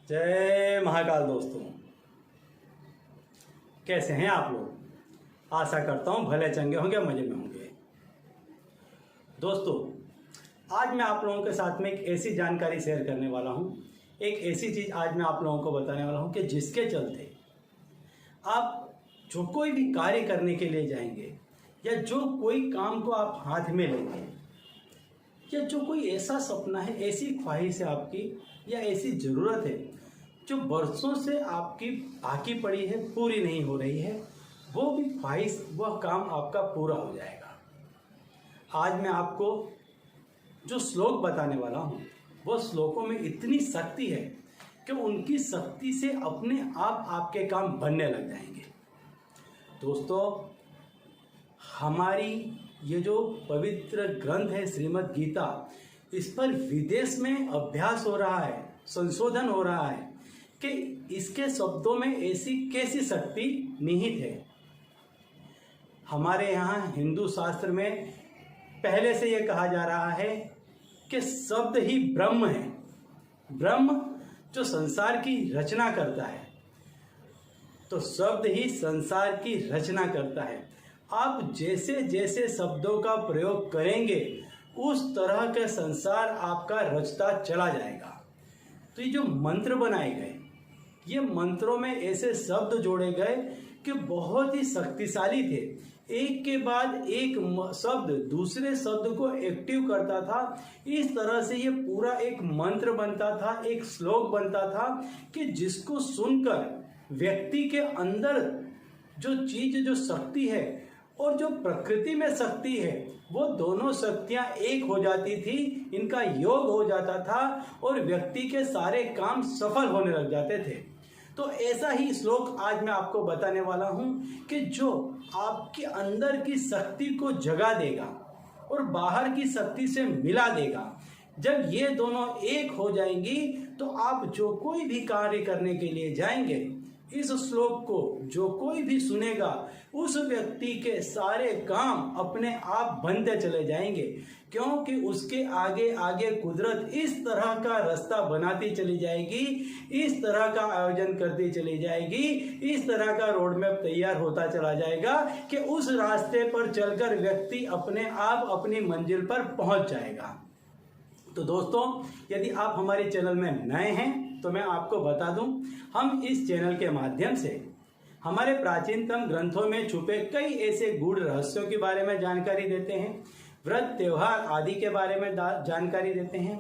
जय महाकाल दोस्तों, कैसे हैं आप लोग। आशा करता हूं भले चंगे होंगे, मजे में होंगे। दोस्तों, आज मैं आप लोगों के साथ में एक ऐसी जानकारी शेयर करने वाला हूं, एक ऐसी चीज़ आज मैं आप लोगों को बताने वाला हूं कि जिसके चलते आप जो कोई भी कार्य करने के लिए जाएंगे या जो कोई काम को आप हाथ में लेंगे या जो कोई ऐसा सपना है, ऐसी ख्वाहिश है आपकी या ऐसी ज़रूरत है जो बरसों से आपकी बाकी पड़ी है, पूरी नहीं हो रही है, वो भी ख्वाहिश, वह काम आपका पूरा हो जाएगा। आज मैं आपको जो श्लोक बताने वाला हूँ, वो श्लोकों में इतनी शक्ति है कि उनकी शक्ति से अपने आप आपके काम बनने लग जाएंगे। दोस्तों, हमारी ये जो पवित्र ग्रंथ है श्रीमद् गीता, इस पर विदेश में अभ्यास हो रहा है, संशोधन हो रहा है कि इसके शब्दों में ऐसी कैसी शक्ति निहित है। हमारे यहाँ हिंदू शास्त्र में पहले से ये कहा जा रहा है कि शब्द ही ब्रह्म है। ब्रह्म जो संसार की रचना करता है, तो शब्द ही संसार की रचना करता है। आप जैसे जैसे शब्दों का प्रयोग करेंगे उस तरह का संसार आपका रचता चला जाएगा। तो ये जो मंत्र बनाए गए, ये मंत्रों में ऐसे शब्द जोड़े गए कि बहुत ही शक्तिशाली थे। एक के बाद एक शब्द दूसरे शब्द को एक्टिव करता था। इस तरह से ये पूरा एक मंत्र बनता था, एक श्लोक बनता था कि जिसको सुनकर व्यक्ति के अंदर जो चीज, जो शक्ति है और जो प्रकृति में शक्ति है, वो दोनों शक्तियां एक हो जाती थी, इनका योग हो जाता था और व्यक्ति के सारे काम सफल होने लग जाते थे। तो ऐसा ही श्लोक आज मैं आपको बताने वाला हूं कि जो आपके अंदर की शक्ति को जगा देगा और बाहर की शक्ति से मिला देगा। जब ये दोनों एक हो जाएंगी तो आप जो कोई भी कार्य करने के लिए जाएंगे, इस श्लोक को जो कोई भी सुनेगा, उस व्यक्ति के सारे काम अपने आप बनते चले जाएंगे, क्योंकि उसके आगे आगे कुदरत इस तरह का रास्ता बनाती चली जाएगी, इस तरह का आयोजन करती चली जाएगी, इस तरह का रोड मैप तैयार होता चला जाएगा कि उस रास्ते पर चलकर व्यक्ति अपने आप अपनी मंजिल पर पहुंच जाएगा। तो दोस्तों, यदि आप हमारे चैनल में नए हैं तो मैं आपको बता दूं, हम इस चैनल के माध्यम से हमारे प्राचीनतम ग्रंथों में छुपे कई ऐसे गूढ़ रहस्यों के बारे में जानकारी देते हैं, व्रत त्योहार आदि के बारे में जानकारी देते हैं,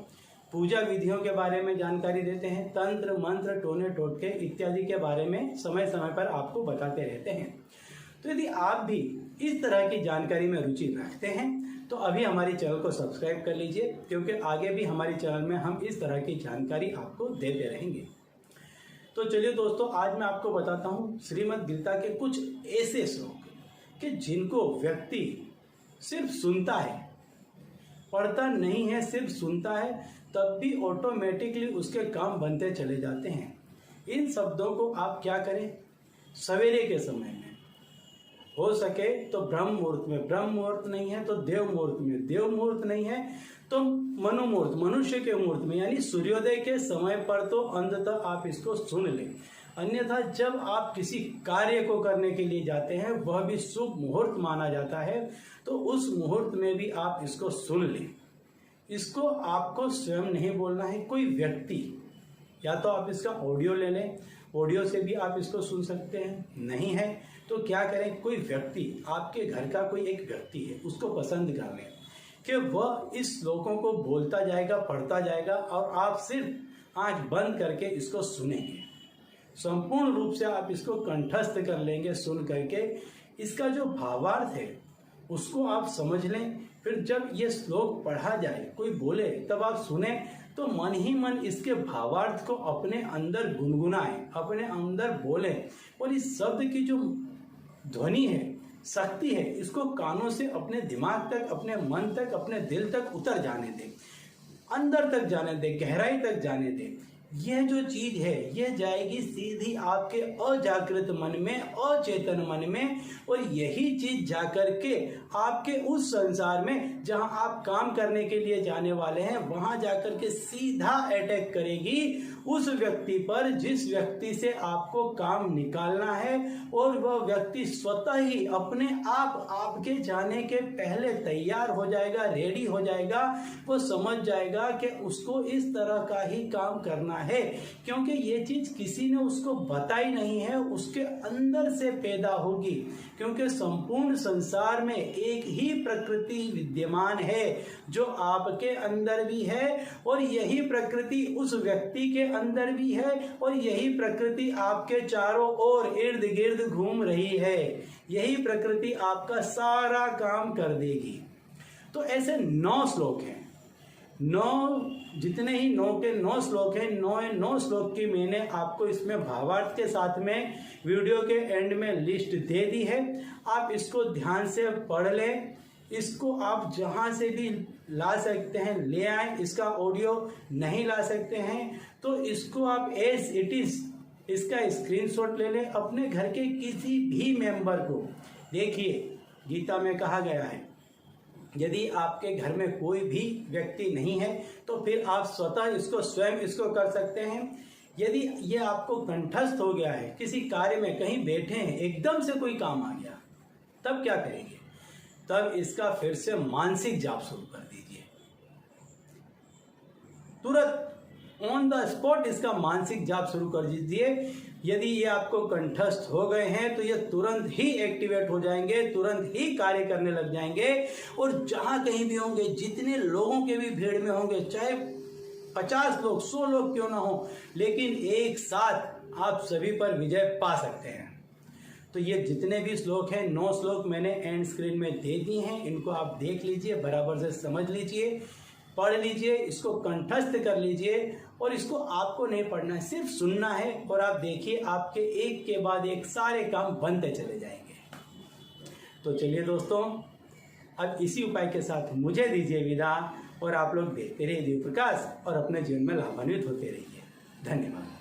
पूजा विधियों के बारे में जानकारी देते हैं, तंत्र मंत्र टोने टोटके इत्यादि के बारे में समय समय पर आपको बताते रहते हैं। तो यदि आप भी इस तरह की जानकारी में रुचि रखते हैं तो अभी हमारी चैनल को सब्सक्राइब कर लीजिए, क्योंकि आगे भी हमारी चैनल में हम इस तरह की जानकारी आपको देते रहेंगे। तो चलिए दोस्तों, आज मैं आपको बताता हूँ श्रीमद् गीता के कुछ ऐसे श्लोक कि जिनको व्यक्ति सिर्फ सुनता है, पढ़ता नहीं है, सिर्फ सुनता है, तब भी ऑटोमेटिकली उसके काम बनते चले जाते हैं। इन शब्दों को आप क्या करें, सवेरे के समय में हो सके तो ब्रह्म मुहूर्त में, ब्रह्म मुहूर्त नहीं है तो देव मुहूर्त में, देव मुहूर्त नहीं है तो मनु मुहूर्त, मनुष्य के मुहूर्त में, यानी सूर्योदय के समय पर तो अंततः आप इसको सुन लें। अन्यथा जब आप किसी कार्य को करने के लिए जाते हैं, वह भी शुभ मुहूर्त माना जाता है, तो उस मुहूर्त में भी आप इसको सुन लें। इसको आपको स्वयं नहीं बोलना है, कोई व्यक्ति, या तो आप इसका ऑडियो ले लें, ऑडियो से भी आप इसको सुन सकते हैं, नहीं है तो क्या करें, कोई व्यक्ति, आपके घर का कोई एक व्यक्ति है, उसको पसंद कर लें कि वह इस श्लोकों को बोलता जाएगा, पढ़ता जाएगा और आप सिर्फ आंख बंद करके इसको सुनेंगे। संपूर्ण रूप से आप इसको कंठस्थ कर लेंगे, सुन करके इसका जो भावार्थ है उसको आप समझ लें। फिर जब ये श्लोक पढ़ा जाए, कोई बोले, तब आप सुने तो मन ही मन इसके भावार्थ को अपने अंदर गुनगुनाएं, अपने अंदर बोलें और इस शब्द की जो ध्वनि है, शक्ति है, इसको कानों से अपने दिमाग तक, अपने मन तक, अपने दिल तक उतर जाने दें, अंदर तक जाने दें, गहराई तक जाने दें। यह जो चीज है यह जाएगी सीधी आपके अजागृत मन में, अचेतन मन में, और यही चीज जाकर के आपके उस संसार में जहां आप काम करने के लिए जाने वाले हैं वहां जाकर के सीधा अटैक करेगी उस व्यक्ति पर जिस व्यक्ति से आपको काम निकालना है, और वह व्यक्ति स्वतः ही अपने आप आपके जाने के पहले तैयार हो जाएगा, रेडी हो जाएगा। वो समझ जाएगा कि उसको इस तरह का ही काम करना है, क्योंकि ये चीज किसी ने उसको बताई नहीं है, उसके अंदर से पैदा होगी। क्योंकि संपूर्ण संसार में एक ही प्रकृति विद्यमान है जो आपके अंदर भी है, और यही प्रकृति उस व्यक्ति के अंदर भी है, और यही प्रकृति आपके चारों ओर इर्द गिर्द घूम रही है। यही प्रकृति आपका सारा काम कर देगी। तो ऐसे 9 श्लोक हैं, 9 जितने ही 9 के 9 श्लोक हैं, 9 श्लोक की मैंने आपको इसमें भावार्थ के साथ में वीडियो के एंड में लिस्ट दे दी है। आप इसको ध्यान से पढ़ लें। इसको आप जहाँ से भी ला सकते हैं ले आए। इसका ऑडियो नहीं ला सकते हैं तो इसको आप एज इट इज इसका स्क्रीनशॉट ले लें, अपने घर के किसी भी मेंबर को। देखिए, गीता में कहा गया है यदि आपके घर में कोई भी व्यक्ति नहीं है तो फिर आप स्वतः इसको स्वयं इसको कर सकते हैं। यदि ये आपको कंठस्थ हो गया है, किसी कार्य में कहीं बैठे हैं, एकदम से कोई काम आ गया, तब क्या करेंगे? तब इसका फिर से मानसिक जाप शुरू कर दीजिए। तुरंत ऑन द स्पॉट इसका मानसिक जाप शुरू कर दीजिए। यदि ये आपको कंठस्थ हो गए हैं तो ये तुरंत ही एक्टिवेट हो जाएंगे, तुरंत ही कार्य करने लग जाएंगे। और जहां कहीं भी होंगे, जितने लोगों के भी भीड़ में होंगे, चाहे 50 लोग 100 लोग क्यों ना हो, लेकिन एक साथ आप सभी पर विजय पा सकते हैं। तो ये जितने भी श्लोक हैं, 9 श्लोक मैंने एंड स्क्रीन में दे दिए हैं। इनको आप देख लीजिए, बराबर से समझ लीजिए, पढ़ लीजिए, इसको कंठस्थ कर लीजिए। और इसको आपको नहीं पढ़ना है, सिर्फ सुनना है। और आप देखिए, आपके एक के बाद एक सारे काम बनते चले जाएंगे। तो चलिए दोस्तों, अब इसी उपाय के साथ मुझे दीजिए विदा, और आप लोग देखते रहिए दिव्य प्रकाश और अपने जीवन में लाभान्वित होते रहिए। धन्यवाद।